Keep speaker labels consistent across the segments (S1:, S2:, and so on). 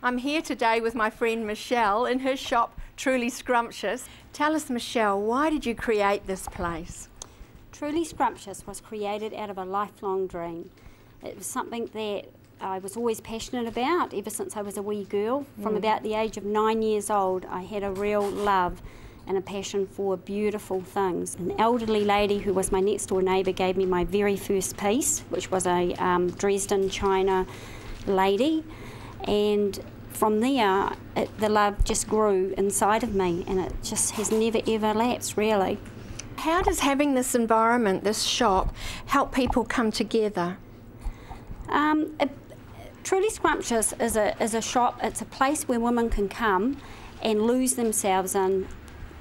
S1: I'm here today with my friend Michelle in her shop, Truly Scrumptious. Tell us, Michelle, why did you create this place?
S2: Truly Scrumptious was created out of a lifelong dream. It was something that I was always passionate about ever since I was a wee girl. From about the age of 9 years old, I had a real love and a passion for beautiful things. An elderly lady who was my next door neighbour gave me my very first piece, which was a Dresden China lady, and from there the love just grew inside of me, and it just has never ever lapsed, really.
S1: How does having this environment, this shop, help people come together?
S2: Truly Scrumptious is a shop. It's a place where women can come and lose themselves in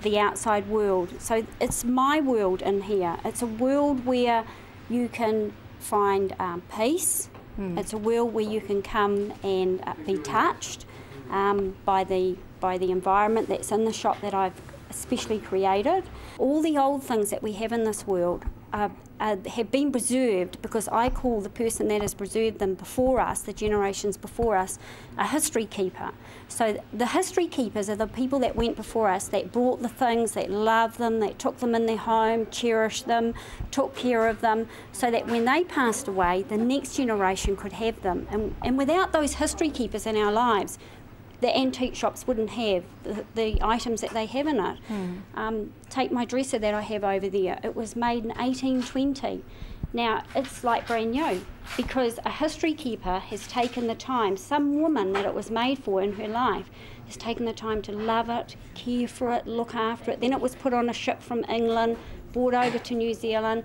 S2: the outside world. So it's my world in here. It's a world where you can find peace. It's a world where you can come and be touched by the environment that's in the shop that I've especially created. All the old things that we have in this world have been preserved because I call the person that has preserved them before us, the generations before us, a history keeper. So the history keepers are the people that went before us, that brought the things, that loved them, that took them in their home, cherished them, took care of them, so that when they passed away, the next generation could have them. And without those history keepers in our lives, the antique shops wouldn't have the items that they have in it. Take my dresser that I have over there. It was made in 1820. Now, it's like brand new because a history keeper has taken the time, some woman that it was made for in her life, has taken the time to love it, care for it, look after it. Then it was put on a ship from England, brought over to New Zealand,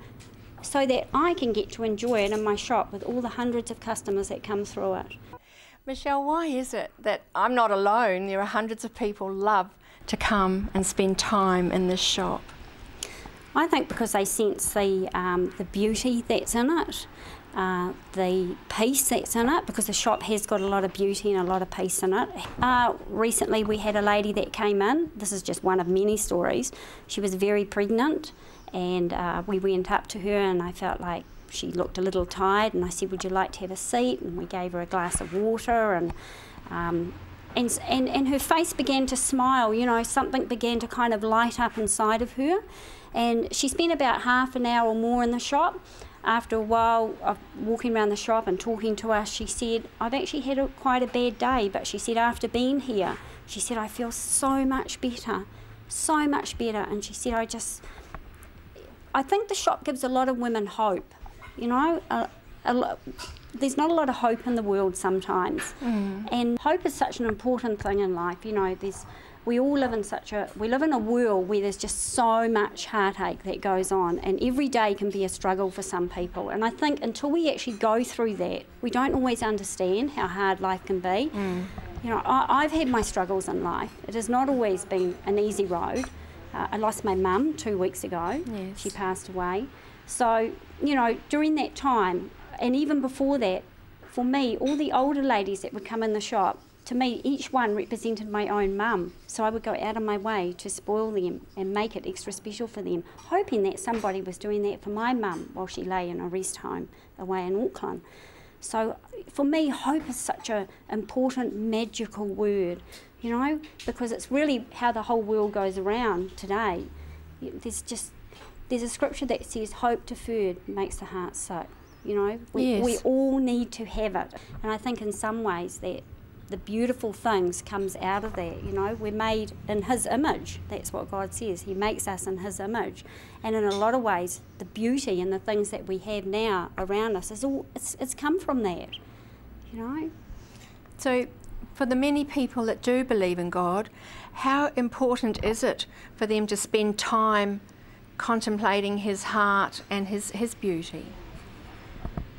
S2: so that I can get to enjoy it in my shop with all the hundreds of customers that come through it.
S1: Michelle, why is it that I'm not alone? There are hundreds of people love to come and spend time in this shop.
S2: I think because they sense the beauty that's in it, the peace that's in it, because the shop has got a lot of beauty and a lot of peace in it. Recently we had a lady that came in. This is just one of many stories. She was very pregnant, and we went up to her, and I felt like she looked a little tired, and I said, would you like to have a seat? And we gave her a glass of water, and her face began to smile, you know, something began to kind of light up inside of her. And she spent about half an hour or more in the shop. After a while of walking around the shop and talking to us, she said, I've actually had quite a bad day, but she said, after being here, she said, I feel so much better, so much better. And she said, I think the shop gives a lot of women hope. You know, there's not a lot of hope in the world sometimes, and hope is such an important thing in life. You know, we live in a world where there's just so much heartache that goes on, and every day can be a struggle for some people. And I think until we actually go through that, we don't always understand how hard life can be. You know, I've had my struggles in life. It has not always been an easy road. I lost my mum 2 weeks ago. Yes. She passed away. So, you know, during that time, and even before that, for me, all the older ladies that would come in the shop, to me, each one represented my own mum. So I would go out of my way to spoil them and make it extra special for them, hoping that somebody was doing that for my mum while she lay in a rest home away in Auckland. So for me, hope is such an important, magical word, you know, because it's really how the whole world goes around today. There's a scripture that says, hope deferred makes the heart sick. You know, we all need to have it. And I think in some ways that the beautiful things comes out of that. You know, we're made in His image. That's what God says. He makes us in His image. And in a lot of ways, the beauty and the things that we have now around us it's come from that. You know. So,
S1: for the many people that do believe in God, how important is it for them to spend time contemplating His heart and His beauty?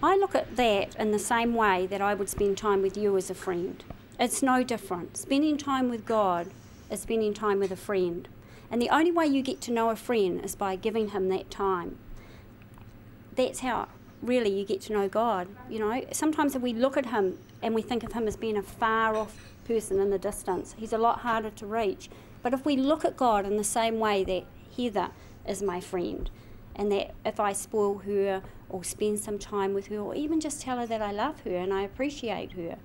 S2: I look at that in the same way that I would spend time with you as a friend. It's no different. Spending time with God is spending time with a friend. And the only way you get to know a friend is by giving him that time. That's how really you get to know God. You know, sometimes if we look at him and we think of him as being a far off person in the distance, he's a lot harder to reach. But if we look at God in the same way that Heather is my friend, and that if I spoil her or spend some time with her or even just tell her that I love her and I appreciate her,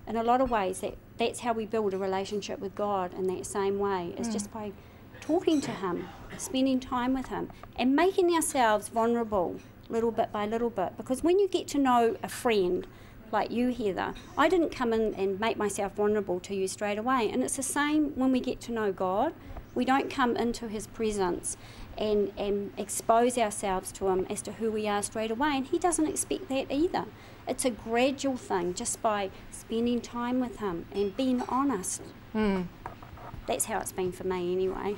S2: in a lot of ways, that's how we build a relationship with God in that same way. It's just by talking to him, spending time with him, and making ourselves vulnerable little bit by little bit. Because when you get to know a friend, like you, Heather, I didn't come in and make myself vulnerable to you straight away. And it's the same when we get to know God. We don't come into his presence and expose ourselves to him as to who we are straight away. And he doesn't expect that either. It's a gradual thing, just by spending time with him and being honest. That's how it's been for me anyway.